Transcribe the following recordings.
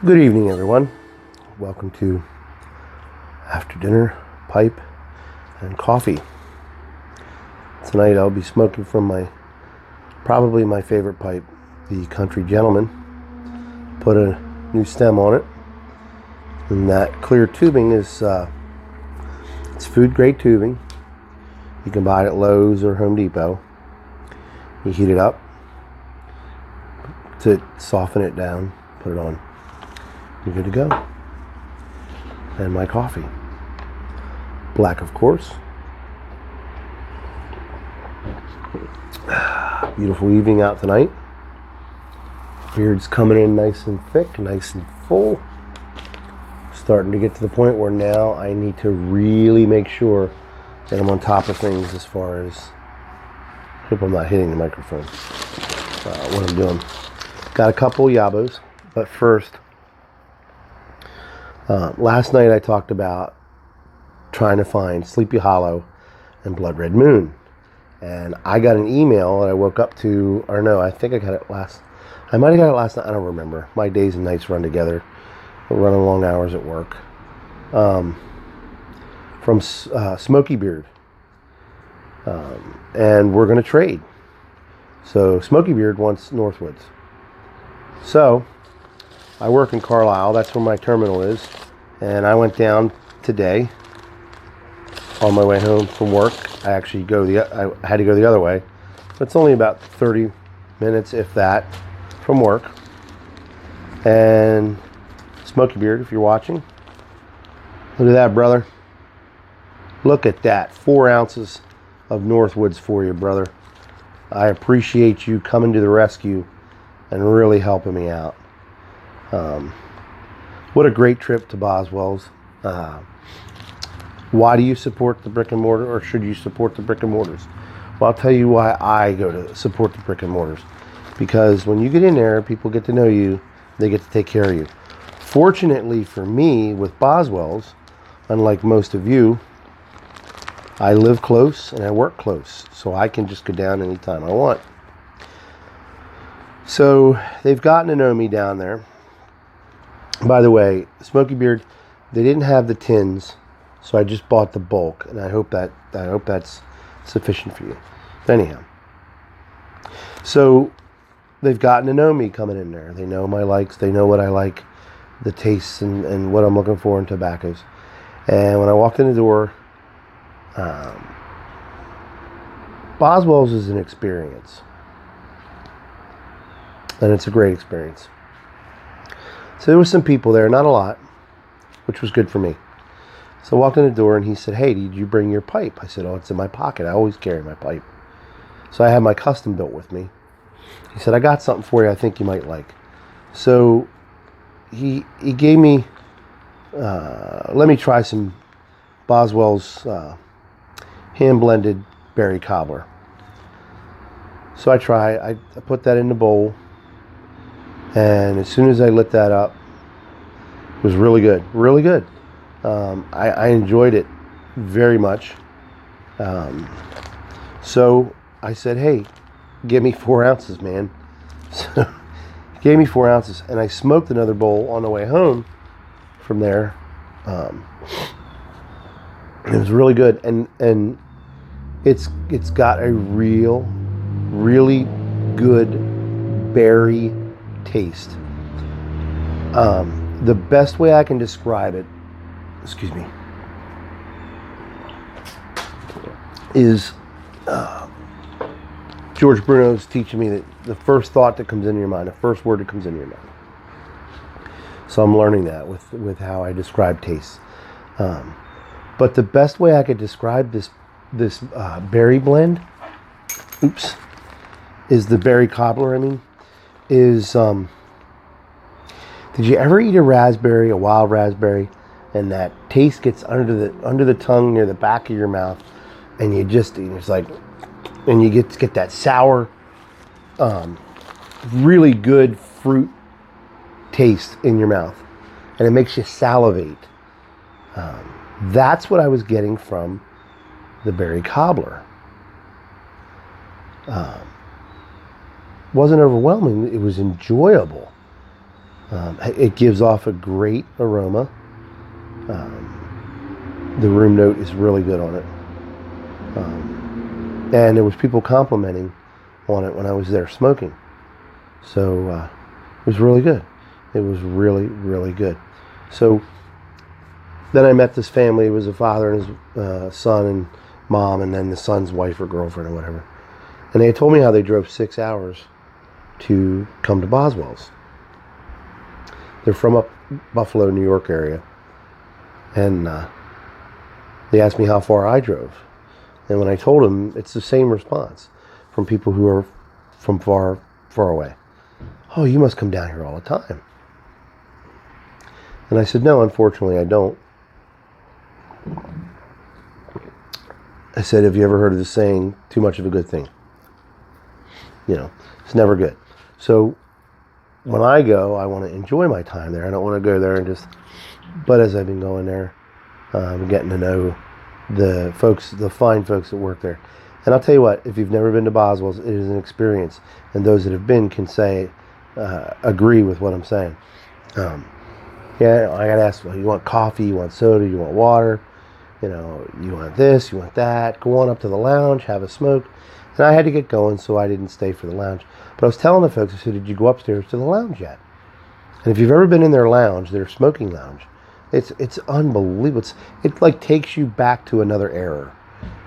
Good evening, everyone. Welcome to After Dinner Pipe and Coffee. Tonight I'll be smoking from probably my favorite pipe, the Country Gentleman. Put a new stem on it, and that clear tubing is it's food grade tubing. You can buy it at Lowe's or Home Depot. You heat it up to soften it down, put it on. You're good to go. And my coffee. Black, of course. Beautiful evening out tonight. Beard's coming in nice and thick, nice and full. Starting to get to the point where now I need to really make sure that I'm on top of things as far as, I hope I'm not hitting the microphone, what I'm doing. Got a couple YABOs, but first, last night I talked about trying to find Sleepy Hollow and Blood Red Moon. And I got an email that I woke up to, or no, I think I got it I might have got it last night, I don't remember. My days and nights run together. We're running long hours at work. From Smoky Beard. And we're going to trade. So Smoky Beard wants Northwoods. So I work in Carlisle. That's where my terminal is. And I went down today on my way home from work. I had to go the other way. It's only about 30 minutes, if that, from work. And Smoky Beard, if you're watching, look at that, brother. Look at that. 4 ounces of Northwoods for you, brother. I appreciate you coming to the rescue and really helping me out. What a great trip to Boswell's. Why do you support the brick and mortar, or should you support the brick and mortars? Well, I'll tell you why I go to support the brick and mortars. Because when you get in there, people get to know you, they get to take care of you. Fortunately for me, with Boswell's, unlike most of you, I live close and I work close, so I can just go down anytime I want. So they've gotten to know me down there. By the way, Smoky Beard, they didn't have the tins, so I just bought the bulk, and I hope that's sufficient for you. Anyhow, so they've gotten to know me coming in there. They know my likes, they know what I like, the tastes, and what I'm looking for in tobaccos. And when I walked in the door, Boswell's is an experience. And it's a great experience. So there were some people there, not a lot, which was good for me. So I walked in the door and he said, "Hey, did you bring your pipe?" I said, "Oh, it's in my pocket. I always carry my pipe." So I have my custom built with me. He said, "I got something for you I think you might like." So he gave me, let me try some Boswell's hand-blended berry cobbler. So I put that in the bowl. And as soon as I lit that up, it was really good, really good. I enjoyed it very much. So I said, "Hey, give me 4 ounces, man." So he gave me 4 ounces, and I smoked another bowl on the way home from there. It was really good, and it's got a really good berry taste. The best way I can describe it, is George Bruno's teaching me that the first thought that comes into your mind, the first word that comes into your mind. So I'm learning that with how I describe tastes. But the best way I could describe this berry blend, is the berry cobbler. Is did you ever eat a wild raspberry, and that taste gets under the tongue near the back of your mouth, and you just it's like, and you get that sour, really good fruit taste in your mouth, and it makes you salivate. That's what I was getting from the berry cobbler. Wasn't overwhelming. It was enjoyable. It gives off a great aroma. The room note is really good on it. And there was people complimenting on it when I was there smoking. So it was really good. It was really, really good. So then I met this family. It was a father and his son and mom, and then the son's wife or girlfriend or whatever. And they told me how they drove 6 hours to come to Boswell's. They're from up Buffalo, New York area. And they asked me how far I drove. And when I told them, it's the same response from people who are from far, far away. Oh, you must come down here all the time. And I said, no, unfortunately, I don't. I said, have you ever heard of the saying, too much of a good thing? You know, it's never good. So when I go, I want to enjoy my time there. I don't want to go there and just, but as I've been going there, getting to know the folks, the fine folks that work there. And I'll tell you what, if you've never been to Boswell's, it is an experience. And those that have been can say, agree with what I'm saying. Yeah, I got to ask, well, you want coffee, you want soda, you want water, you know, you want this, you want that. Go on up to the lounge, have a smoke. And I had to get going, so I didn't stay for the lounge. But I was telling the folks, I said, did you go upstairs to the lounge yet? And if you've ever been in their lounge, their smoking lounge, it's unbelievable. It like takes you back to another era.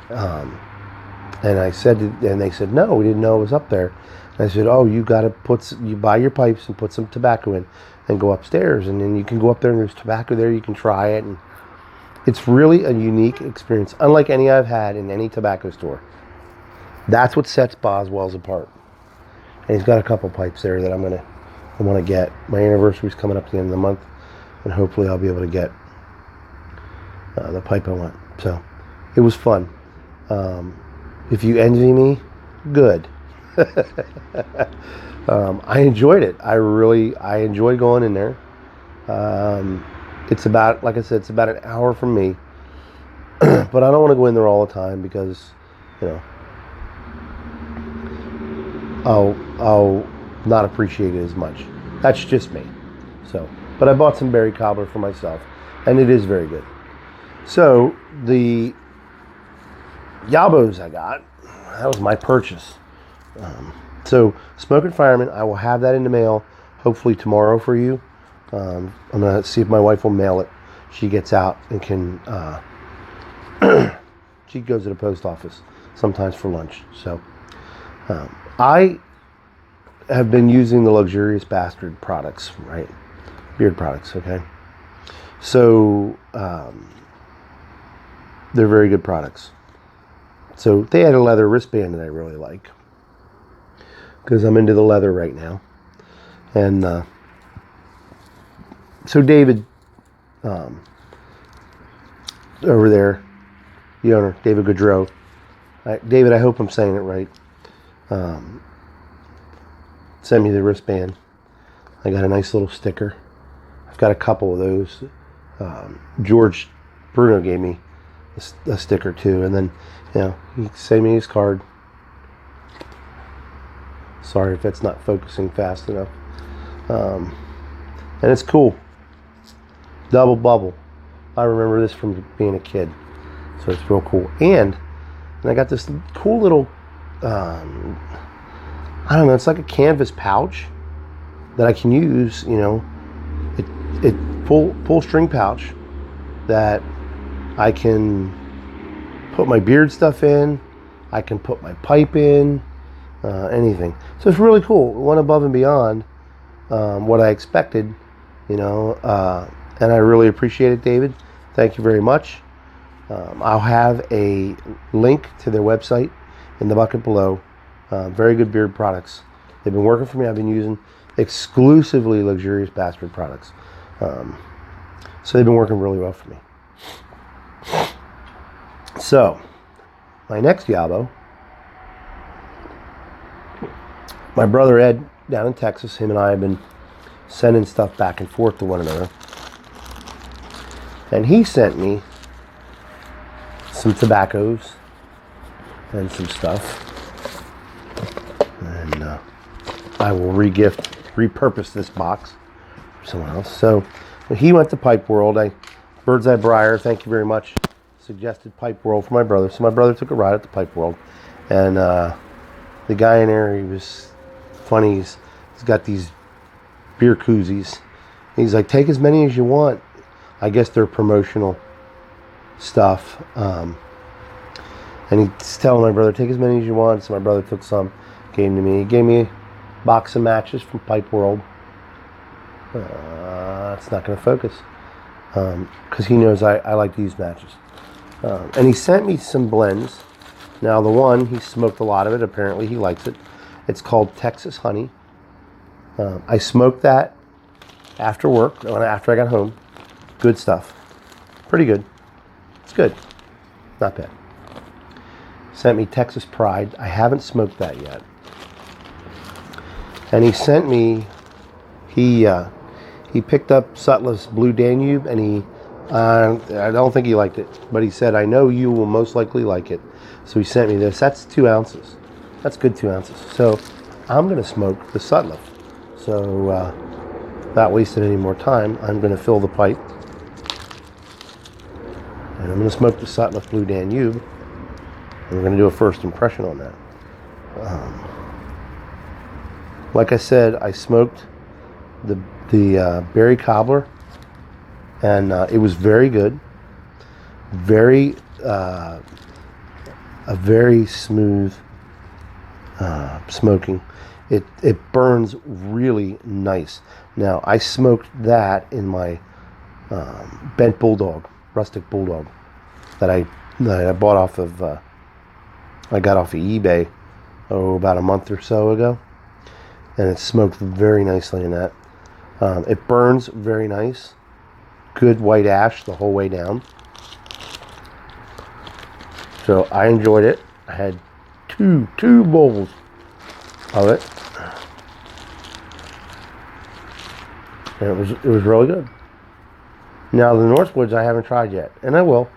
And I said, and they said, no, we didn't know it was up there. And I said, oh, you got to you buy your pipes and put some tobacco in and go upstairs. And then you can go up there and there's tobacco there. You can try it. And it's really a unique experience, unlike any I've had in any tobacco store. That's what sets Boswell's apart. And he's got a couple pipes there that I want to get. My anniversary's coming up at the end of the month, and hopefully I'll be able to get the pipe I want. So it was fun. If you envy me, good. I enjoyed it. I enjoyed going in there. It's about, like I said, it's about an hour from me. But I don't want to go in there all the time because, you know, I'll not appreciate it as much. That's just me. So, but I bought some berry cobbler for myself, and it is very good. So the YABOs I got, that was my purchase. So Smoking Fireman, I will have that in the mail hopefully tomorrow for you. I'm gonna see if my wife will mail it. She gets out and can. She goes to the post office sometimes for lunch. So. I have been using the Luxurious Bastard products, right? Beard products, okay? So, they're very good products. So, they had a leather wristband that I really like. Because I'm into the leather right now. And, so David, over there, the owner, David Goudreau. David, I hope I'm saying it right. Sent me the wristband. I got a nice little sticker. I've got a couple of those. George Bruno gave me a sticker too, and then, you know, he sent me his card. Sorry if it's not focusing fast enough. And it's cool. Double bubble. I remember this from being a kid, so it's real cool. And I got this cool little. I don't know, it's like a canvas pouch that I can use, you know, it full string pouch that I can put my beard stuff in, I can put my pipe in, anything. So it's really cool. It went above and beyond what I expected, you know, and I really appreciate it, David. Thank you very much. I'll have a link to their website in the bucket below. Very good beard products. They've been working for me. I've been using exclusively Luxurious Bastard products. So they've been working really well for me. So, my next YABO, my brother Ed down in Texas, him and I have been sending stuff back and forth to one another. And he sent me some tobaccos and some stuff. And I will repurpose this box someone else. So he went to Pipe World. Bird's Eye Briar, thank you very much, suggested Pipe World for my brother. So my brother took a ride at the Pipe World. And the guy in there, he was funny. He's got these beer koozies. He's like, take as many as you want. I guess they're promotional stuff. And he's telling my brother, take as many as you want. So my brother took some, gave them to me. He gave me a box of matches from Pipe World. It's not going to focus. Because he knows I like to use matches. And he sent me some blends. Now the one, he smoked a lot of it. Apparently he likes it. It's called Texas Honey. I smoked that after work, after I got home. Good stuff. Pretty good. It's good. Not bad. Sent me Texas Pride. I haven't smoked that yet. And he sent me, he picked up Sutliff's Blue Danube, and I don't think he liked it, but he said, I know you will most likely like it. So he sent me this. That's 2 ounces. That's good 2 ounces. So I'm going to smoke the Sutliff. So without wasting any more time, I'm going to fill the pipe. And I'm going to smoke the Sutliff Blue Danube. And we're going to do a first impression on that. Like I said, I smoked the berry cobbler, and it was very good. A very smooth smoking. It burns really nice. Now I smoked that in my bent bulldog, rustic bulldog, that I bought off of I got off of eBay about a month or so ago, and it smoked very nicely in that. It burns very nice. Good white ash the whole way down. So I enjoyed it. I had two bowls of it, and it was really good. Now the Northwoods I haven't tried yet, and I will.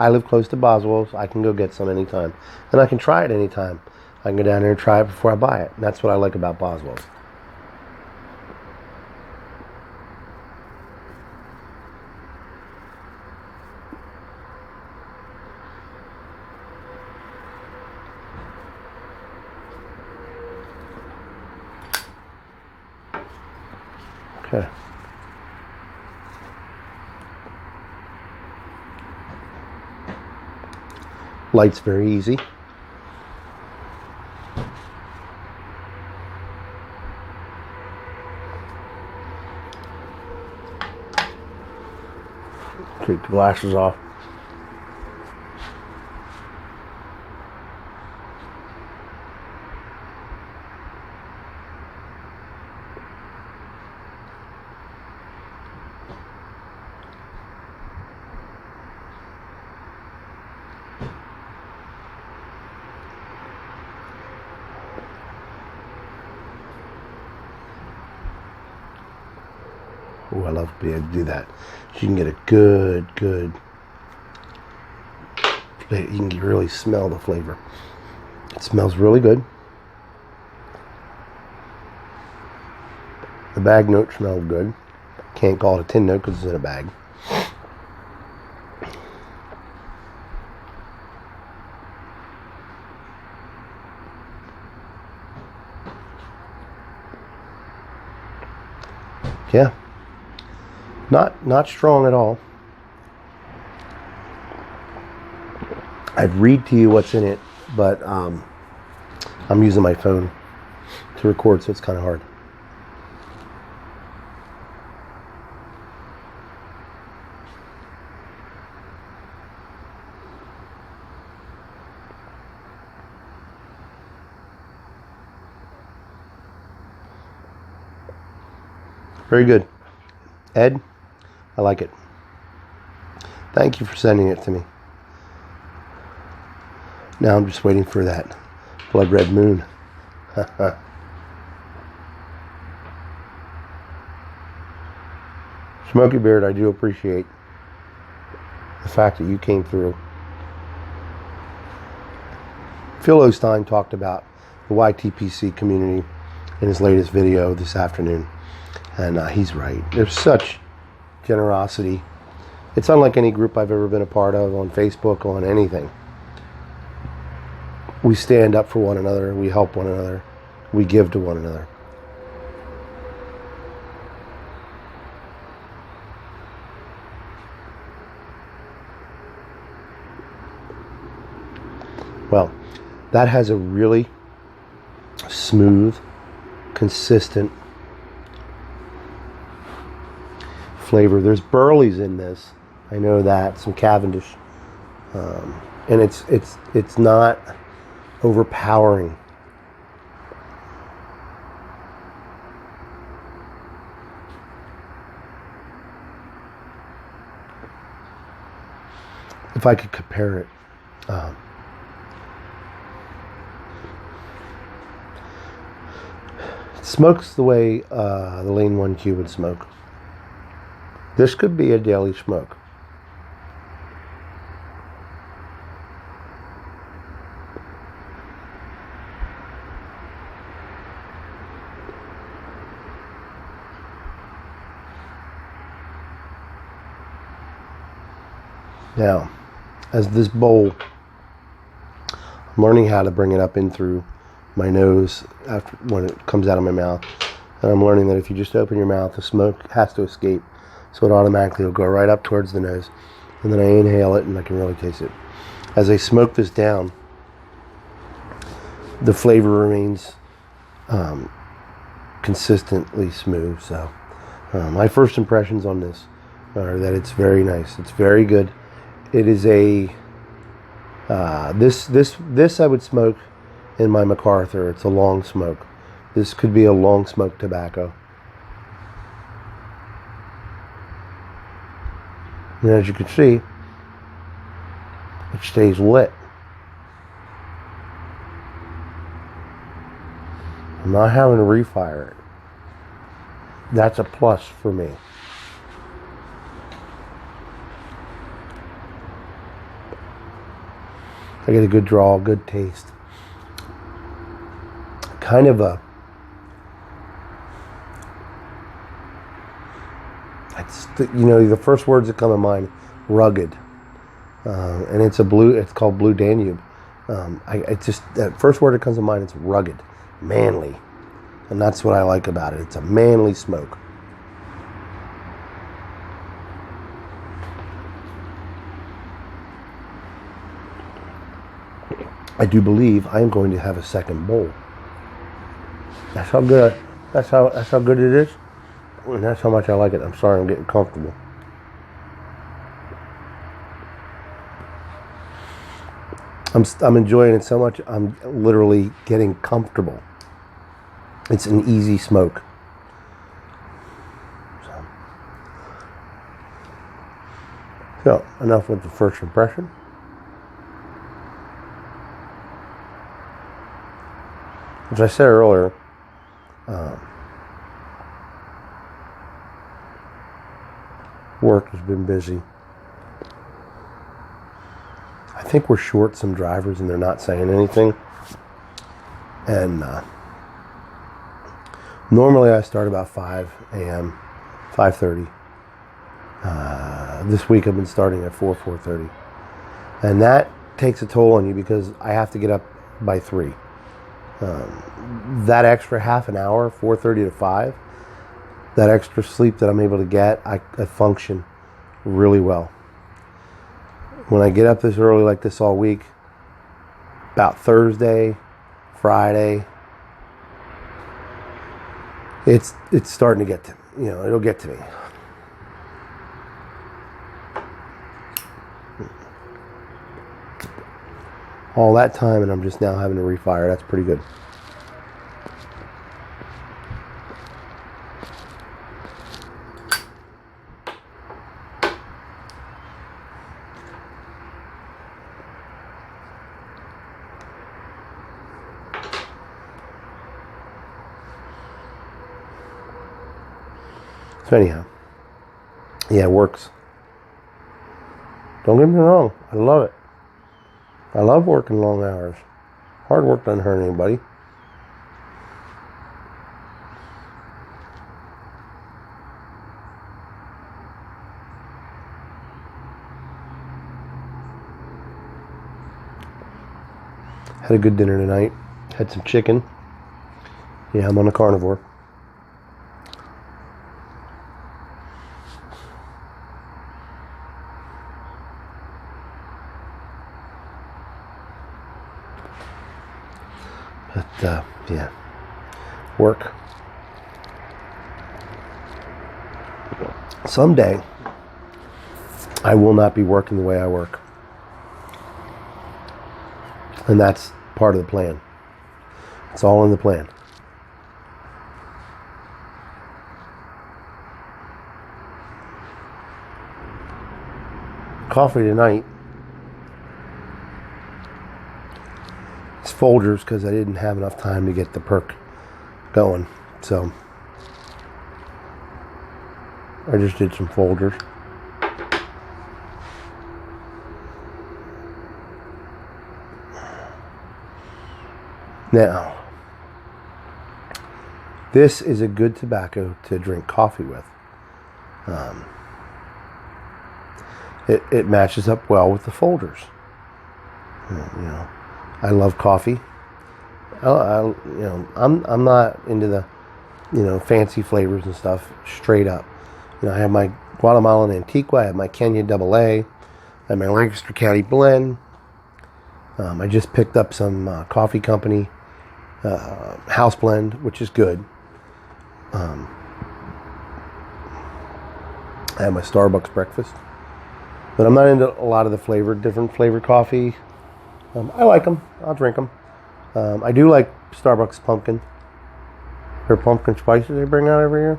I live close to Boswell, so I can go get some anytime, and I can try it anytime. I can go down there and try it before I buy it. And that's what I like about Boswell. Okay. Light's very easy. Take the glasses off. Oh, I love to be able to do that. So you can get a good, you can really smell the flavor. It smells really good. The bag note smelled good. Can't call it a tin note because it's in a bag. Yeah. Not strong at all. I'd read to you what's in it, but I'm using my phone to record, so it's kind of hard. Very good. Ed, I like it. Thank you for sending it to me. Now I'm just waiting for that blood red moon. Smoky Beard, I do appreciate the fact that you came through. Phil Osteen talked about the YTPC community in his latest video this afternoon. And he's right. There's such generosity. It's unlike any group I've ever been a part of on Facebook, on anything. We stand up for one another. We help one another. We give to one another. Well, that has a really smooth, consistent flavor. There's Burley's in this. I know that. Some Cavendish. And it's not overpowering. If I could compare it, it smokes the way the Lane 1Q would smoke. This could be a daily smoke. Now, as this bowl, I'm learning how to bring it up in through my nose after when it comes out of my mouth. And I'm learning that if you just open your mouth, the smoke has to escape. So it automatically will go right up towards the nose. And then I inhale it and I can really taste it. As I smoke this down, the flavor remains consistently smooth. So my first impressions on this are that it's very nice. It's very good. It is a this I would smoke in my MacArthur. It's a long smoke. This could be a long smoke tobacco. And as you can see, it stays lit. I'm not having to refire it. That's a plus for me. I get a good draw, good taste. Kind of a, the first words that come to mind, rugged. And it's called Blue Danube. The first word that comes to mind, it's rugged, manly. And that's what I like about it. It's a manly smoke. I do believe I am going to have a second bowl. That's how good. That's how good it is, and that's how much I like it. I'm sorry, I'm getting comfortable. I'm enjoying it so much. I'm literally getting comfortable. It's an easy smoke. So enough with the first impression. As I said earlier, work has been busy. I think we're short some drivers and they're not saying anything. And normally I start about 5 a.m., 5:30. This week I've been starting at 4:30. And that takes a toll on you because I have to get up by 3. That extra half an hour, 4:30 to 5, that extra sleep that I'm able to get, I function really well. When I get up this early like this all week, about Thursday, Friday, it's starting to get to me. It'll get to me. All that time and I'm just now having to refire. That's pretty good. So anyhow, yeah, it works. Don't get me wrong, I love it. I love working long hours. Hard work doesn't hurt anybody. Had a good dinner tonight. Had some chicken. Yeah, I'm on a carnivore. But, yeah. Work. Someday, I will not be working the way I work. And that's part of the plan. It's all in the plan. Coffee tonight. It's Folgers because I didn't have enough time to get the perk going. So I just did some Folgers. Now, this is a good tobacco to drink coffee with. It matches up well with the Folgers. I love coffee. I'm not into the fancy flavors and stuff. Straight up, I have my Guatemalan Antigua, I have my Kenya Double A, I have my Lancaster County Blend. I just picked up some coffee company house blend, which is good. I have my Starbucks breakfast, but I'm not into a lot of the different flavored coffee. I like them. I'll drink them. I do like Starbucks pumpkin. Their pumpkin spices they bring out every year.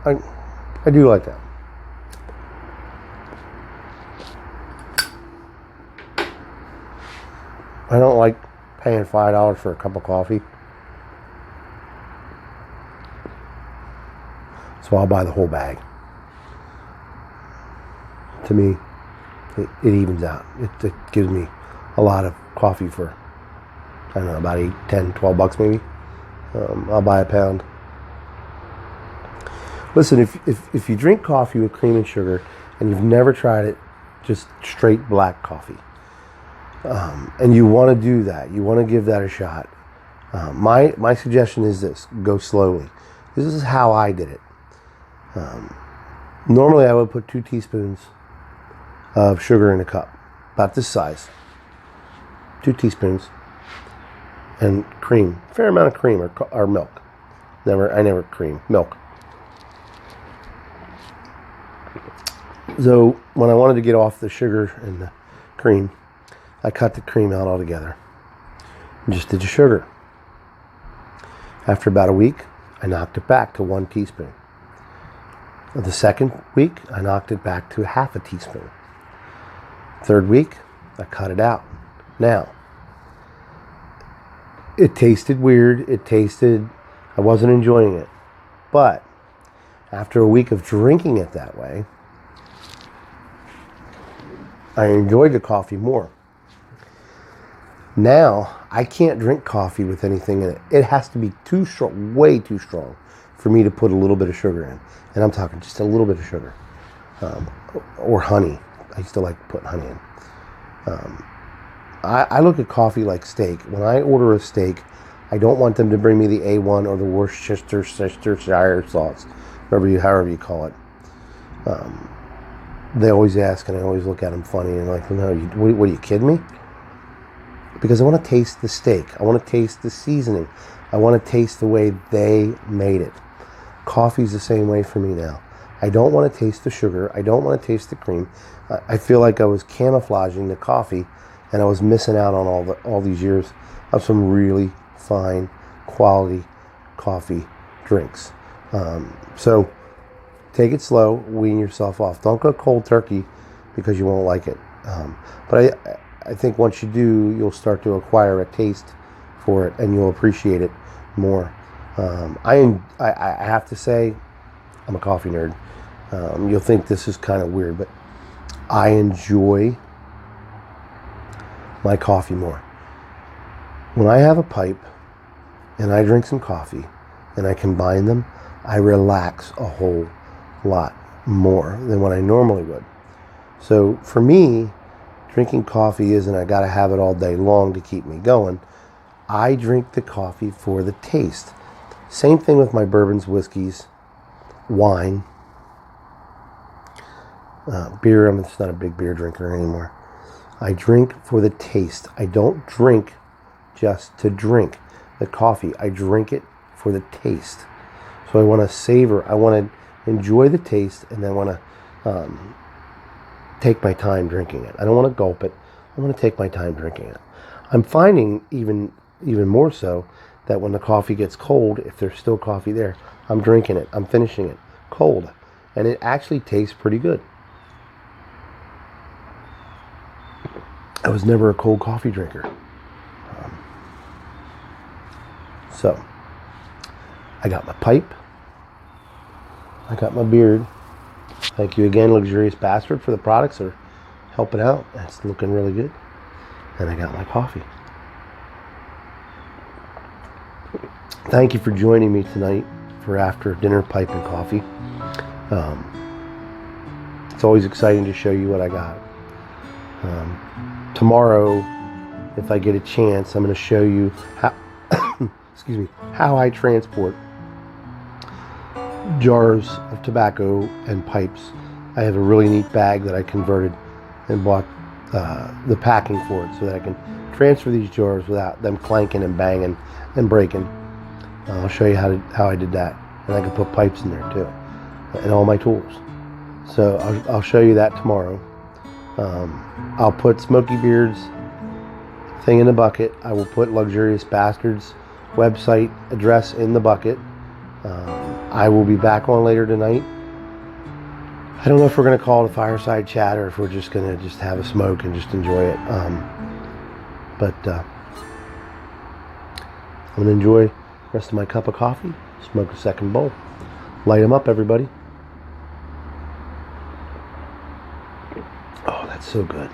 I do like that. I don't like paying $5 for a cup of coffee. So I'll buy the whole bag. To me, it evens out. It gives me a lot of coffee for, I don't know, about $8, $10, $12 maybe. I'll buy a pound. Listen, if you drink coffee with cream and sugar and you've never tried it, just straight black coffee, and you want to do that, you want to give that a shot, my suggestion is this: go slowly. This is how I did it. Normally I would put 2 teaspoons of sugar in a cup, about this size, 2 teaspoons, and cream, fair amount of cream or milk. I never cream, milk. So when I wanted to get off the sugar and the cream, I cut the cream out altogether and just did the sugar. After about a week, I knocked it back to 1 teaspoon. The second week, I knocked it back to half a teaspoon. Third week, I cut it out. Now, it tasted weird. I wasn't enjoying it. But after a week of drinking it that way, I enjoyed the coffee more. Now, I can't drink coffee with anything in it. It has to be too strong, way too strong, for me to put a little bit of sugar in. And I'm talking just a little bit of sugar. Or honey. I used to like putting honey in. I look at coffee like steak. When I order a steak, I don't want them to bring me the A1 or the Worcestershire sauce, however you call it. They always ask, and I always look at them funny, and like, no, what are you kidding me? Because I want to taste the steak. I want to taste the seasoning. I want to taste the way they made it. Coffee's the same way for me now. I don't want to taste the sugar. I don't want to taste the cream. I feel like I was camouflaging the coffee, and I was missing out on all these years of some really fine quality coffee drinks. So take it slow, wean yourself off. Don't go cold turkey because you won't like it. But I think once you do, you'll start to acquire a taste for it, and you'll appreciate it more. I have to say, I'm a coffee nerd. You'll think this is kind of weird, but I enjoy my coffee more. When I have a pipe and I drink some coffee and I combine them, I relax a whole lot more than what I normally would. So for me, drinking coffee isn't I got to have it all day long to keep me going. I drink the coffee for the taste. Same thing with my bourbons, whiskeys, wine, beer. I'm just not a big beer drinker anymore. I drink for the taste. I don't drink just to drink the coffee. I drink it for the taste. So I want to savor. I want to enjoy the taste, and then want to take my time drinking it. I don't want to gulp it. I want to take my time drinking it. I'm finding even more so that when the coffee gets cold, if there's still coffee there, I'm drinking it. I'm finishing it cold, and it actually tastes pretty good. I was never a cold coffee drinker. So, I got my pipe. I got my beard. Thank you again, Luxurious Bastard, for the products that are helping out. It's looking really good. And I got my coffee. Thank you for joining me tonight for after dinner pipe and coffee. It's always exciting to show you what I got. Tomorrow, if I get a chance, I'm going to show you how, how I transport jars of tobacco and pipes. I have a really neat bag that I converted and bought the packing for it so that I can transfer these jars without them clanking and banging and breaking. I'll show you how I did that, and I can put pipes in there too, and all my tools. So I'll show you that tomorrow. I'll put Smoky Beard's thing in the bucket. I will put Luxurious Bastard's website address in the bucket. I will be back on later tonight. I don't know if we're going to call it a fireside chat or if we're just going to just have a smoke and just enjoy it. But I'm going to enjoy the rest of my cup of coffee, smoke a second bowl. Light them up, everybody. Oh, that's so good.